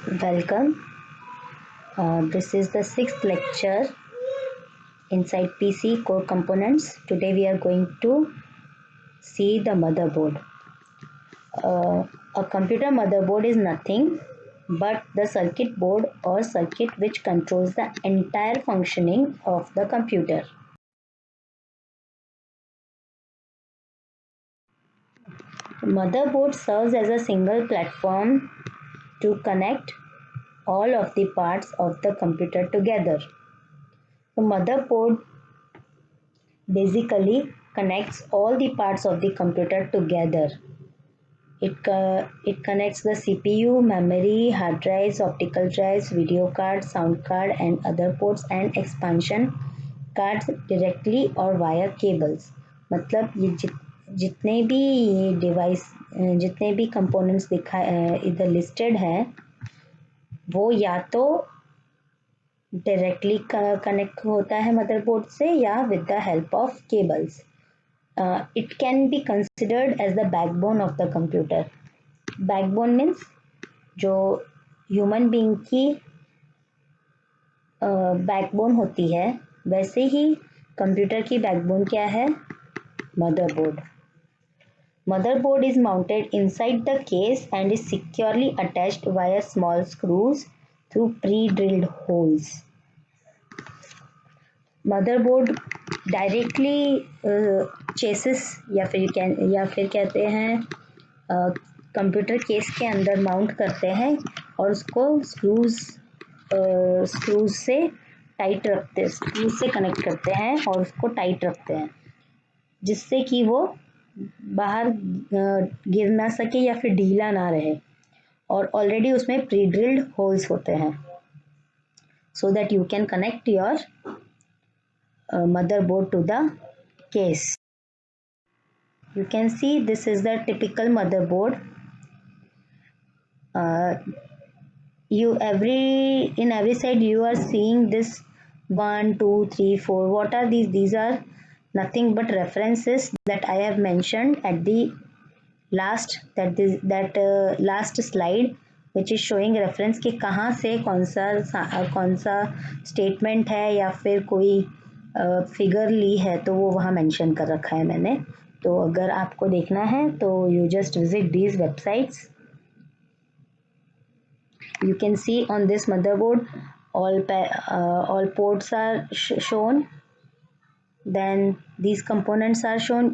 Welcome. This is the sixth lecture inside PC core components. Today we are going to see the motherboard. A computer motherboard is nothing but the circuit board or circuit which controls the entire functioning of the computer. Motherboard serves as a single platform to connect all of the parts of the computer together. The motherboard basically connects all the parts of the computer together. It connects the CPU, memory, hard drives, optical drives, video card, sound card and other ports and expansion cards directly or via cables. मतलब ये जितने भी ये device जितने भी components इधर listed हैं वो या तो डायरेक्टली कनेक्ट होता है मदरबोर्ड से या with the help of cables. It can be considered as the backbone of the computer. Backbone means जो ह्यूमन बीइंग की बैकबोन होती है वैसे ही कंप्यूटर की बैकबोन क्या है? Motherboard. Motherboard is mounted inside the case and is securely attached via small screws through pre-drilled holes. Motherboard directly chassis या फिर कहते हैं कंप्यूटर केस के अंदर माउंट करते हैं और उसको स्क्रूज से टाइट रखते स्क्रूज से कनेक्ट करते हैं और उसको टाइट रखते हैं जिससे कि वो बाहर गिर ना सके या फिर ढीला ना रहे और ऑलरेडी उसमें प्री ड्रिल्ड होल्स होते हैं so that you can connect your motherboard to the case. You can see this is the typical motherboard. In every side you are seeing this 1 2 3 4. What are these? These are nothing but references that I have mentioned at the last last slide, which is showing reference कि कहाँ से कौन सा statement है या फिर कोई figure ली है तो वो वहाँ मेंशन कर रखा है मैंने. तो अगर आपको देखना है तो you just visit these websites. You can see on this motherboard all ports are shown. Then these components are shown.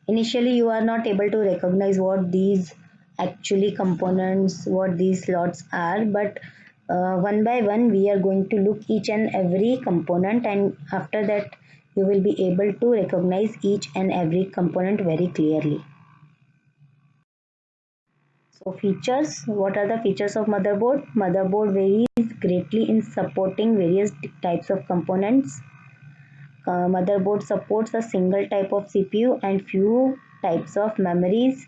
Initially you are not able to recognize what these actually components, what these slots are, but one by one we are going to look each and every component, and after that you will be able to recognize each and every component very clearly. So features, what are the features of motherboard? Motherboard varies greatly in supporting various types of components. Motherboard supports a single type of CPU and few types of memories.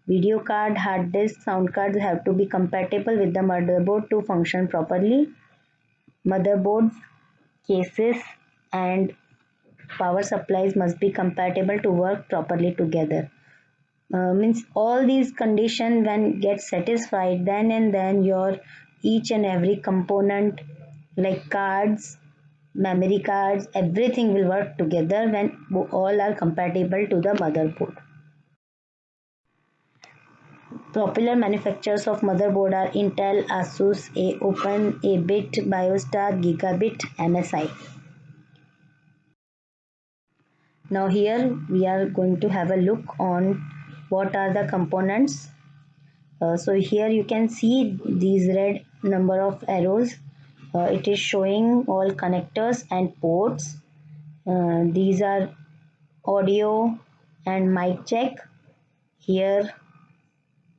Video card, hard disk, sound cards have to be compatible with the motherboard to function properly. Motherboards, cases and power supplies must be compatible to work properly together. Means all these conditions when get satisfied, then your each and every component like cards, memory cards, everything will work together when all are compatible to the motherboard. Popular manufacturers of motherboard are Intel, Asus, Open, A-Bit, Biostar, Gigabit, MSI. Now here we are going to have a look on what are the components. So here you can see these red number of arrows. It is showing all connectors and ports. These are audio and mic jack. Here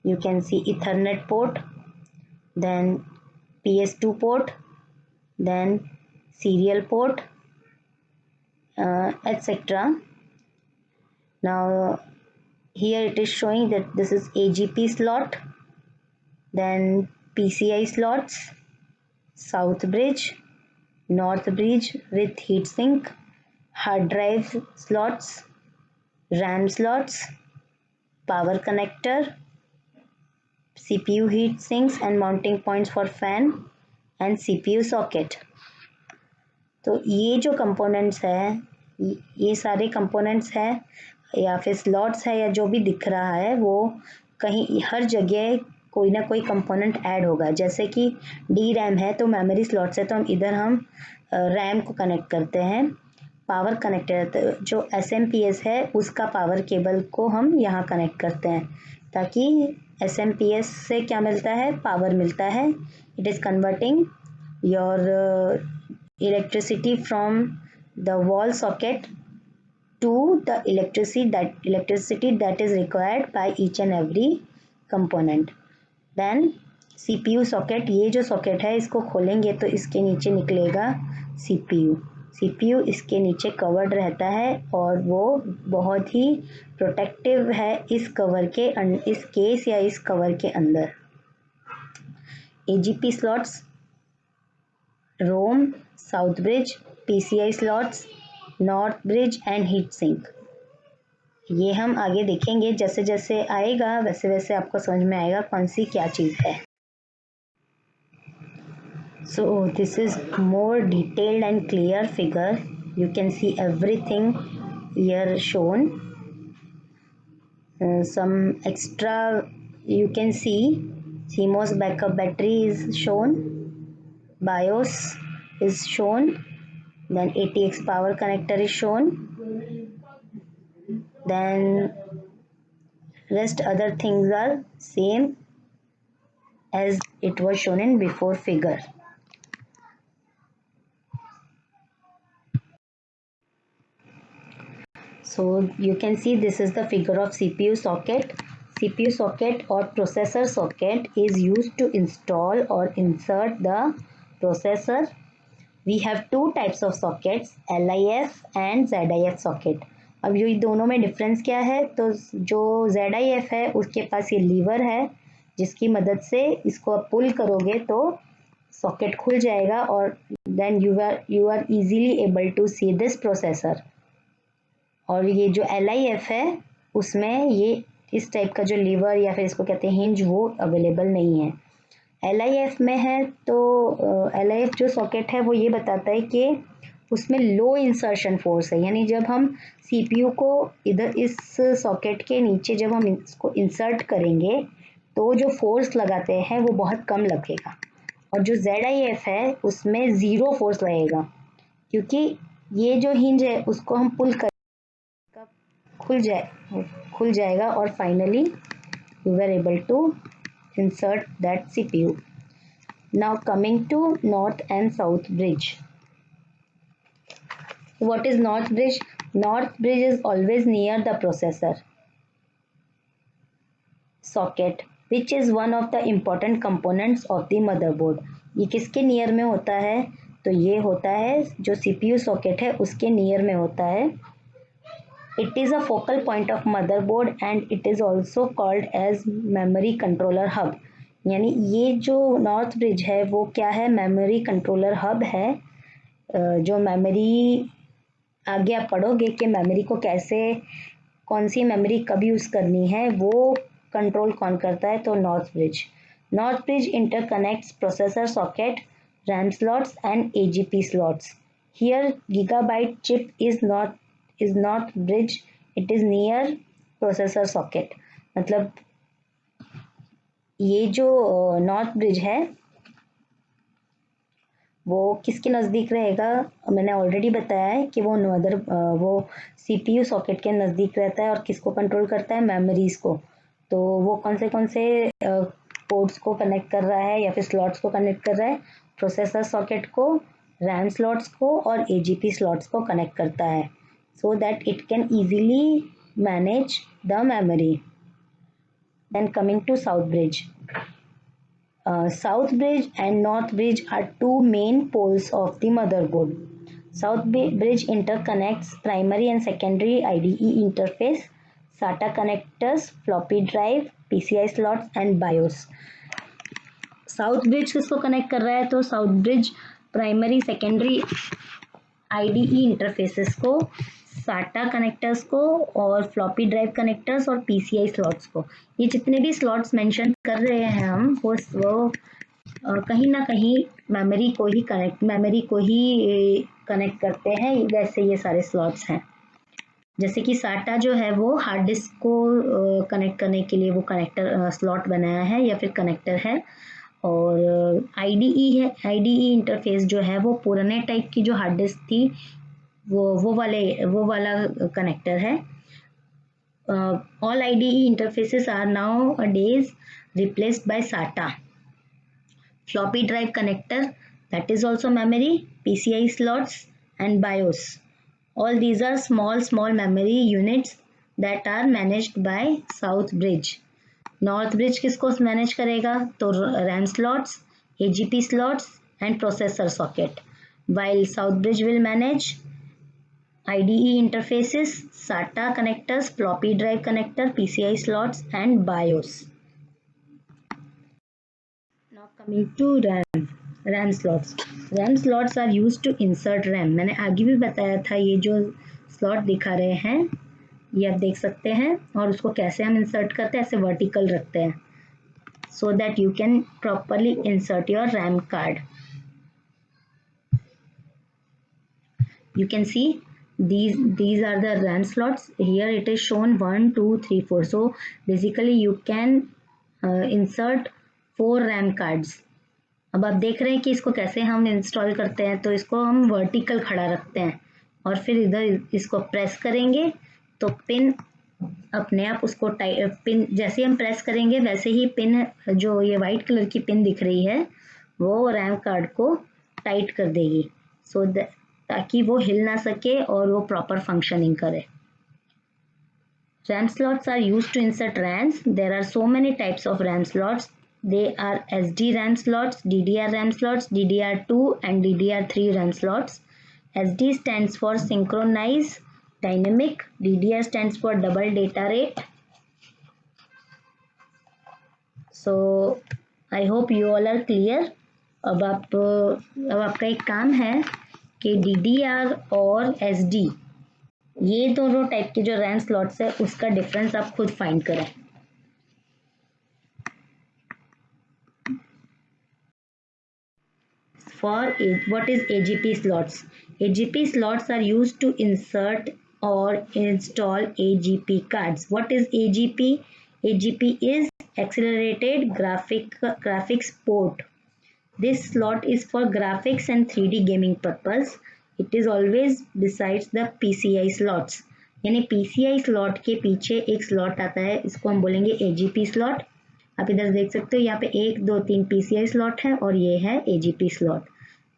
you can see Ethernet port, then PS2 port, then serial port, etc. Now here it is showing that this is AGP slot, then PCI slots, south bridge, north bridge with heatsink, hard drive slots, RAM slots, power connector, CPU heat sinks and mounting points for fan and CPU socket. तो ये जो components है, ये सारे components हैं या फिर slots है या जो भी दिख रहा है वो कहीं हर जगह कोई ना कोई कंपोनेंट ऐड होगा. जैसे कि डी रैम है तो मेमोरी स्लॉट्स है तो हम इधर हम रैम को कनेक्ट करते हैं. पावर कनेक्टर तो जो एस है उसका पावर केबल को हम यहाँ कनेक्ट करते हैं ताकि एस से क्या मिलता है, पावर मिलता है. It is converting your electricity from the wall socket to the electricity that is required by each and every component. Then CPU socket, ये जो सॉकेट है इसको खोलेंगे तो इसके नीचे निकलेगा CPU इसके नीचे कवर्ड रहता है और वो बहुत ही प्रोटेक्टिव है इस कवर के इस केस या इस कवर के अंदर. AGP slots, ROM, south bridge, PCI slots, north bridge and heat sink. ये हम आगे देखेंगे, जैसे जैसे आएगा वैसे वैसे आपको समझ में आएगा कौन सी क्या चीज़ है. So this is more detailed and clear figure. You can see everything here shown. Some extra you can see CMOS backup battery is shown. BIOS is shown, then ATX power connector is shown, then rest other things are same as it was shown in before figure. So you can see this is the figure of CPU socket. CPU socket or processor socket is used to install or insert the processor. We have two types of sockets, LIF and ZIF socket. अब ये दोनों में difference क्या है, तो जो ZIF है उसके पास ये लीवर है जिसकी मदद से इसको आप पुल करोगे तो सॉकेट खुल जाएगा और then you are easily able to see this processor. और ये जो LIF है उसमें ये इस टाइप का जो लीवर या फिर इसको कहते हैं हिंज वो अवेलेबल नहीं है. LIF में है तो LIF जो सॉकेट है वो ये बताता है कि उसमें लो इंसर्शन फोर्स है, यानी जब हम CPU को इधर इस सॉकेट के नीचे जब हम इसको इंसर्ट करेंगे तो जो फोर्स लगाते हैं वो बहुत कम लगेगा. और जो ZIF है उसमें ज़ीरो फोर्स लगेगा क्योंकि ये जो हिंज है उसको हम पुल कर खुल जाएगा और finally you are able to insert that CPU. Now coming to north and south bridge. What is north bridge? North bridge is always near the processor socket, which is one of the important components of the motherboard. ये किसके near में होता है, तो ये होता है जो CPU socket है उसके नियर में होता है. It is a focal point of motherboard and it is also called as memory controller hub. यानी ये जो नॉर्थ ब्रिज है वो क्या है, मेमोरी कंट्रोलर हब है. जो मेमोरी आगे आप पढ़ोगे कि मेमोरी को कैसे, कौन सी मेमोरी कब यूज़ करनी है वो कंट्रोल कौन करता है, तो north bridge interconnects processor socket, RAM slots and AGP slots. Here gigabyte chip is not bridge, it is near processor socket. मतलब ये जो नॉर्थ ब्रिज है वो किसके नज़दीक रहेगा, मैंने ऑलरेडी बताया है कि वो CPU सॉकेट के नज़दीक रहता है और किसको कंट्रोल करता है, मेमोरीज को. तो वो कौन से पोर्ट्स को कनेक्ट कर रहा है या फिर स्लॉट्स को कनेक्ट कर रहा है, प्रोसेसर सॉकेट को, रैम स्लॉट्स को और AGP स्लॉट्स को कनेक्ट करता है so that it can easily manage the memory. Then coming to south bridge. South bridge and north bridge are two main poles of the motherboard. South bridge interconnects primary and secondary IDE interface, SATA connectors, floppy drive, PCI slots and BIOS. South bridge किसको connect कर रहा है, तो south bridge primary secondary IDE interfaces को साटा connectors को और floppy drive connectors और पीसीआई स्लॉट्स को। ये जितने भी स्लॉट्स मेंशन कर रहे हैं हम वो कहीं ना कहीं मेमोरी को ही कनेक्ट करते हैं। वैसे ये सारे स्लॉट्स हैं। जैसे कि साटा जो है वो हार्ड डिस्क को कनेक्ट करने के लिए वो कनेक्टर स्लॉट बनाया है या फिर कनेक्टर है। और आईडीई इंटरफेस जो है वो पुराने टाइप की जो हार्ड डिस्क थी वो वाला कनेक्टर है। All IDE interfaces are nowadays replaced by SATA. Floppy drive connector, that is also memory, PCI slots and BIOS. All these are small memory units that are managed by South Bridge. North Bridge किसको manage करेगा? तो RAM slots, AGP slots and processor socket. While South Bridge will manage IDE interfaces, SATA connectors, floppy drive connector, PCI slots and BIOS. Now coming to RAM slots. RAM slots are used to insert RAM. मैंने आगे भी बताया था ये जो slot दिखा रहे हैं ये आप देख सकते हैं और उसको कैसे हम इंसर्ट करते हैं, ऐसे वर्टिकल रखते हैं so that you can properly insert your RAM card. You can see these are the RAM slots. Here it is shown 1 2 3 4. So basically you can insert 4 RAM cards. अब आप देख रहे हैं कि इसको कैसे हम इंस्टॉल करते हैं। तो इसको हम वर्टिकल खड़ा रखते हैं और फिर इधर इसको प्रेस करेंगे तो पिन अपने आप उसको पिन जैसे हम प्रेस करेंगे वैसे ही पिन जो ये वाइट कलर की पिन दिख रही है वो रैम कार्ड को टाइट कर देगी ताकि वो हिल ना सके और वो प्रॉपर फंक्शनिंग करे। RAM slots are used to insert RAMs. There are so many types of RAM slots. They are SD RAM slots, DDR RAM slots, DDR2 and DDR3 RAM slots. SD stands for synchronize dynamic. DDR stands for double data rate. So I hope you all are clear. अब आपका एक काम है कि DDR और SD ये दोनों type के जो रैम स्लॉट्स है उसका डिफरेंस आप खुद फाइंड करें। What is AGP slots? AGP slots are used to insert or install AGP cards. What is AGP? AGP is accelerated graphics port. This slot is for graphics and 3D gaming purpose. It is always besides the PCI slots. यानी PCI slot के पीछे एक slot आता है, इसको हम बोलेंगे AGP slot. आप इधर देख सकते हो यहाँ पे 1 2 3 PCI slot है और ये है AGP slot.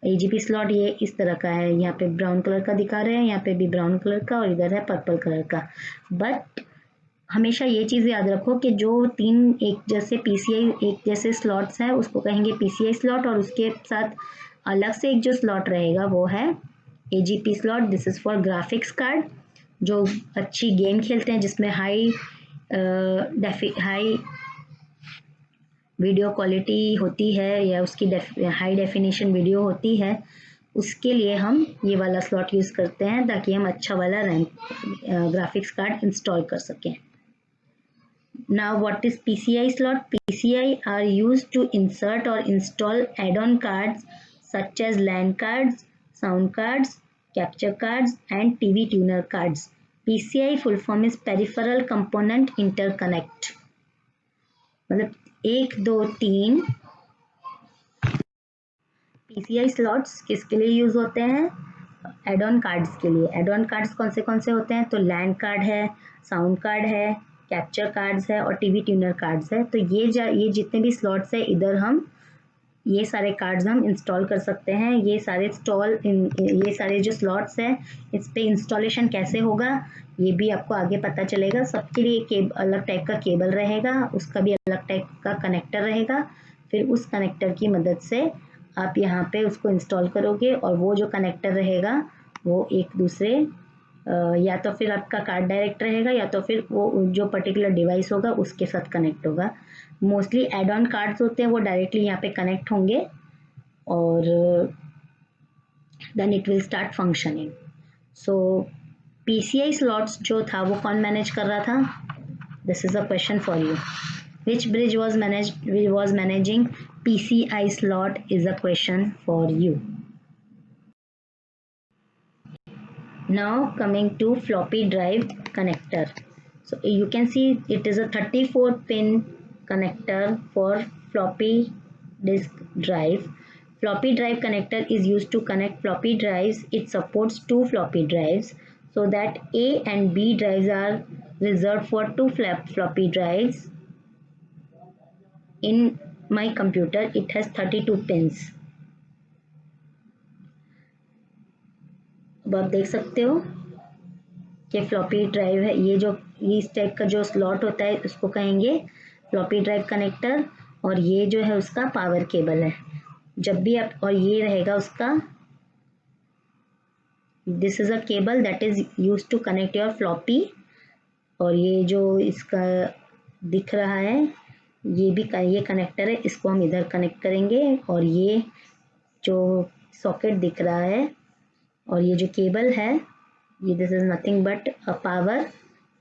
AGP slot ये इस तरह का है, यहाँ पे ब्राउन कलर का दिखा रहे हैं, यहाँ पे भी ब्राउन कलर का और इधर है पर्पल कलर का। बट हमेशा ये चीज़ याद रखो कि जो तीन एक जैसे स्लॉट्स हैं उसको कहेंगे PCI स्लॉट और उसके साथ अलग से एक जो स्लॉट रहेगा वो है AGP slot. This is for graphics card जो अच्छी गेम खेलते हैं जिसमें हाई वीडियो क्वालिटी होती है या उसकी हाई डेफिनेशन वीडियो होती है, उसके लिए हम ये वाला स्लॉट यूज़ करते हैं ताकि हम अच्छा वाला ग्राफिक्स कार्ड इंस्टॉल कर सकें। Now what is PCI slot? PCI are used to insert or install add-on cards such as LAN cards, sound cards, capture cards and TV tuner cards. PCI full form is peripheral component interconnect. मतलब 1 2 3 PCI slots किसके लिए use होते हैं? Add on cards के लिए। Add on cards कौन से होते हैं? तो लैन कार्ड है, साउंड कार्ड है, कैप्चर कार्ड्स है और टीवी ट्यूनर कार्ड्स है। तो ये जितने भी स्लॉट्स है इधर हम ये सारे कार्ड्स हम इंस्टॉल कर सकते हैं। ये सारे जो स्लॉट्स है इस पे इंस्टॉलेशन कैसे होगा ये भी आपको आगे पता चलेगा। सबके लिए अलग टाइप का केबल रहेगा, उसका भी अलग टाइप का कनेक्टर रहेगा। फिर उस कनेक्टर की मदद से आप यहाँ पे उसको इंस्टॉल करोगे और वो जो कनेक्टर रहेगा वो एक दूसरे या तो फिर आपका कार्ड डायरेक्ट रहेगा या तो फिर वो जो पर्टिकुलर डिवाइस होगा उसके साथ कनेक्ट होगा। मोस्टली एड ऑन कार्ड्स होते हैं वो डायरेक्टली यहाँ पे कनेक्ट होंगे और then it will start functioning. So PCI slots जो था वो कौन मैनेज कर रहा था? This is a question for you. Which bridge was managing PCI slot is a question for you. Now coming to floppy drive connector. So you can see it is a 34 pin connector for floppy disk drive. Floppy drive connector is used to connect floppy drives. It supports two floppy drives so that A and B drives are reserved for two floppy drives. In my computer it has 32 pins. अब आप देख सकते हो कि floppy drive है, ये जो इस टाइप का जो स्लॉट होता है उसको कहेंगे फ्लॉपी ड्राइव कनेक्टर, और ये जो है उसका पावर केबल है. जब भी आप, और ये रहेगा उसका, this is a cable that is use to connect your floppy, और ये जो इसका दिख रहा है ये भी ये कनेक्टर है, इसको हम इधर कनेक्ट करेंगे, और ये जो सॉकेट दिख रहा है और ये जो केबल है ये this is nothing but a power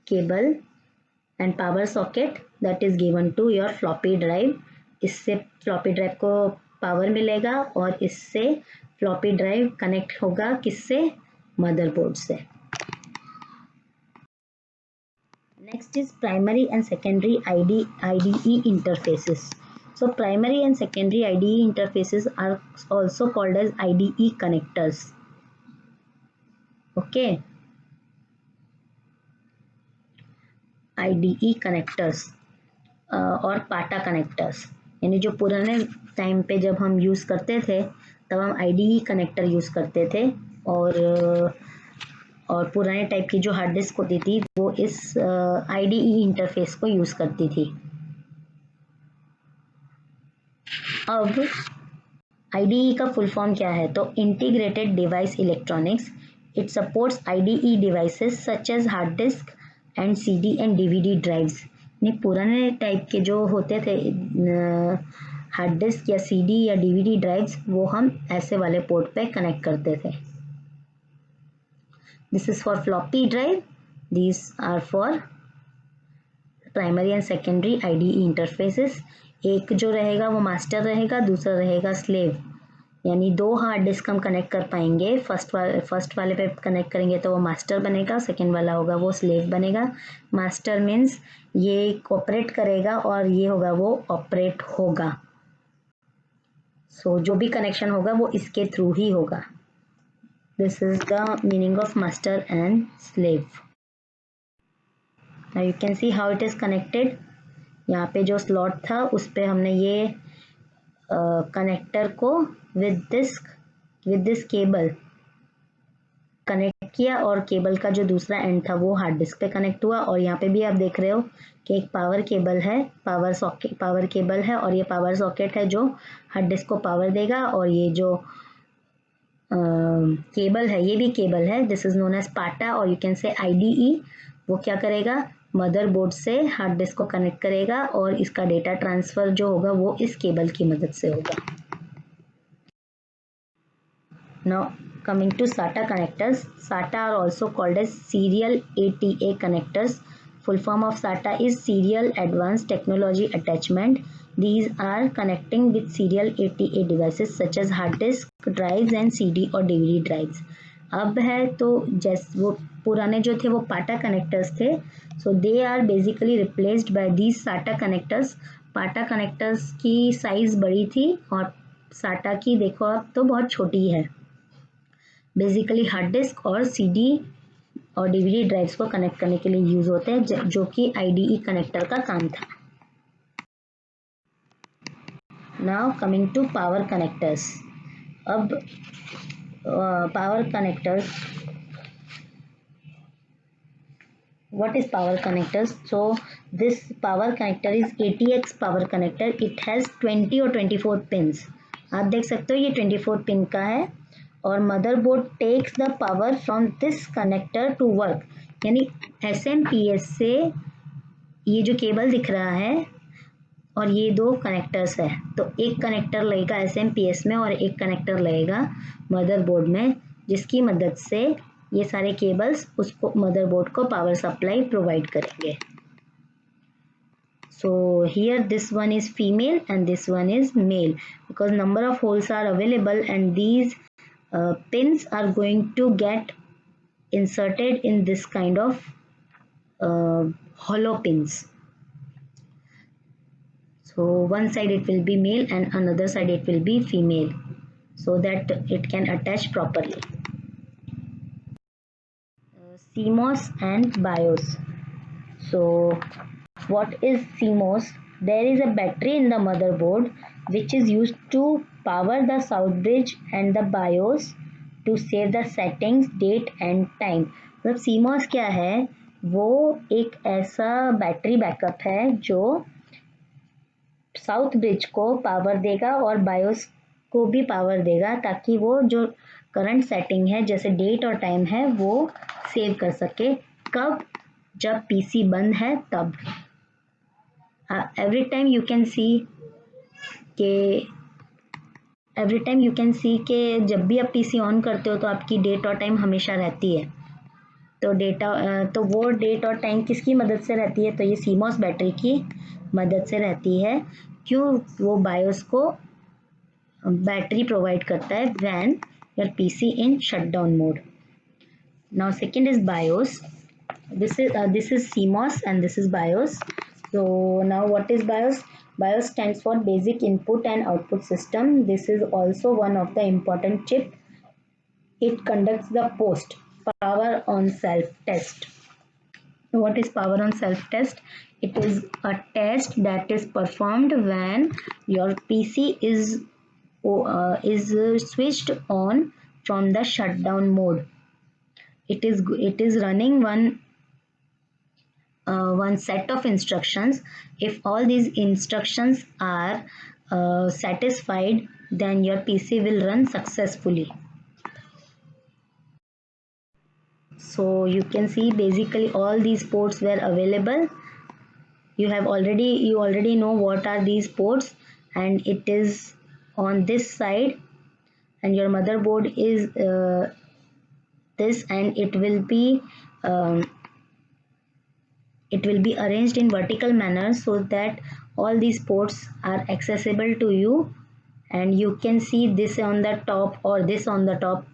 cable and power socket that is given to your floppy drive. इससे फ्लॉपी ड्राइव को पावर मिलेगा और इससे फ्लॉपी ड्राइव कनेक्ट होगा किससे? मदरबोर्ड से. Next is primary and secondary IDE interfaces. So primary and secondary IDE interfaces are also called as IDE connectors. Okay, IDE connectors और पाटा कनेक्टर्स, यानी जो पुराने टाइम पे जब हम यूज़ करते थे तब हम IDE कनेक्टर यूज़ करते थे, और पुराने टाइप की जो हार्ड डिस्क होती थी वो इस IDE इंटरफेस को यूज़ करती थी. अब IDE का फुल फॉर्म क्या है? तो integrated device electronics. It supports IDE devices such as hard disk and CD and DVD drives. ने पुराने टाइप के जो होते थे हार्ड डिस्क या CD या DVD ड्राइव्स, वो हम ऐसे वाले पोर्ट पे कनेक्ट करते थे. This is for floppy drive. These are for primary and secondary IDE interfaces. एक जो रहेगा वो मास्टर रहेगा, दूसरा रहेगा स्लेव. यानी दो हार्ड डिस्क हम कनेक्ट कर पाएंगे. फर्स्ट वाले पे कनेक्ट करेंगे तो वो मास्टर बनेगा, सेकंड वाला होगा वो स्लेव बनेगा. मास्टर मीन्स ये ऑपरेट करेगा और ये होगा वो ऑपरेट होगा. सो जो भी कनेक्शन होगा वो इसके थ्रू ही होगा. This is the meaning of master and slave. Now you can see how it is connected. यहाँ पे जो स्लॉट था उस पे हमने ये कनेक्टर को विद दिस केबल कनेक्ट किया, और केबल का जो दूसरा एंड था वो हार्ड डिस्क पे कनेक्ट हुआ. और यहाँ पे भी आप देख रहे हो कि एक पावर केबल है, पावर केबल है, और ये पावर सॉकेट है जो हार्ड डिस्क को पावर देगा. और ये जो केबल है ये भी केबल है, दिस इज नोन एज पाटा, और यू कैन से IDE. वो क्या करेगा? मदरबोर्ड से हार्ड डिस्क को कनेक्ट करेगा और इसका डेटा ट्रांसफर जो होगा वो इस केबल की मदद से होगा. Now coming to SATA connectors. SATA are also called as serial ATA connectors. Full form of SATA is Serial Advanced Technology Attachment. These are connecting with serial ATA devices such as hard disk drives and CD or DVD drives. अब है तो जैसे वो पुराने जो थे वो PATA connectors थे, so they are basically replaced by these SATA connectors. PATA connectors की साइज बड़ी थी और साटा की देखो अब तो बहुत छोटी है. बेसिकली हार्ड डिस्क और CD और DVD ड्राइव्स को कनेक्ट करने के लिए यूज होते हैं, जो कि IDE कनेक्टर का काम था. Now coming to power connectors. अब power connectors. What is power connectors? So this power connector is ATX power connector. It has 20 or 24 pins. आप देख सकते हो ये 24 पिन का है. और motherboard takes the power from this connector to work. यानी SMPS से ये जो केबल दिख रहा है और ये दो कनेक्टर्स है, तो एक कनेक्टर लगेगा SMPS में और एक कनेक्टर लगेगा मदरबोर्ड में, जिसकी मदद से ये सारे केबल्स उसको मदरबोर्ड को पावर सप्लाई प्रोवाइड करेंगे. So here this one is female and this one is male because number of holes are available and these pins are going to get inserted in this kind of hollow pins. So one side it will be male and another side it will be female so that it can attach properly. CMOS and BIOS. So what is CMOS? There is a battery in the motherboard which is used to power the south bridge and the BIOS to save the settings, date and time. मतलब CMOS क्या है? वो एक ऐसा battery backup है जो south bridge को power देगा और बायोस को भी पावर देगा ताकि वो जो करंट सेटिंग है जैसे डेट और टाइम है वो सेव कर सके. कब? जब पीसी बंद है तब. Every time you can see के जब भी आप पीसी ऑन करते हो तो आपकी डेट और टाइम हमेशा रहती है. तो वो डेट और टाइम किसकी मदद से रहती है? तो ये सीमॉस बैटरी की मदद से रहती है. क्यों? वो बायोस को बैटरी प्रोवाइड करता है when your PC in shutdown mode. Now second is BIOS. This is CMOS and this is BIOS. So now what is BIOS? BIOS stands for Basic Input and Output System. This is also one of the important chip. It conducts the post power on self test. What is power on self test? It is a test that is performed when your PC is switched on from the shutdown mode. It is running one set of instructions. If all these instructions are satisfied, then your PC will run successfully. So you can see basically all these ports were available. You already know what are these ports, and it is on this side, and your motherboard is this, and it will be arranged in vertical manner so that all these ports are accessible to you, and you can see this on the top or this on the top,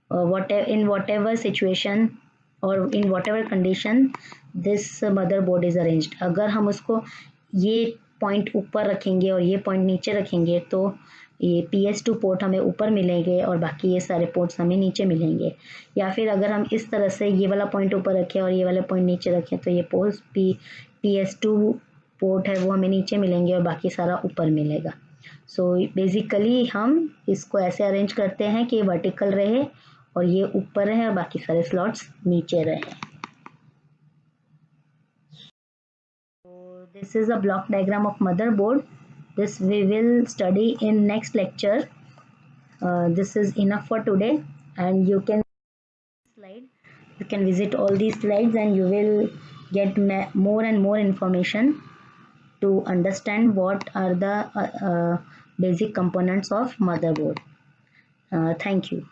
whatever situation or in whatever condition this motherboard is arranged. अगर हम उसको ये point ऊपर रखेंगे और ये point नीचे रखेंगे तो ये PS2 पोर्ट हमें ऊपर मिलेंगे और बाकी ये सारे पोर्ट्स हमें नीचे मिलेंगे. या फिर अगर हम इस तरह से ये वाला पॉइंट ऊपर रखें और ये वाला पॉइंट नीचे रखें तो ये PS2 पोर्ट है वो हमें नीचे मिलेंगे और बाकी सारा ऊपर मिलेगा. सो बेसिकली हम इसको ऐसे अरेंज करते हैं कि वर्टिकल रहे और ये ऊपर रहे और बाकी सारे स्लॉट्स नीचे रहे. So this is a block diagram of motherboard. This we will study in next lecture. This is enough for today, and you can visit all these slides and you will get more and more information to understand what are the basic components of motherboard. Thank you.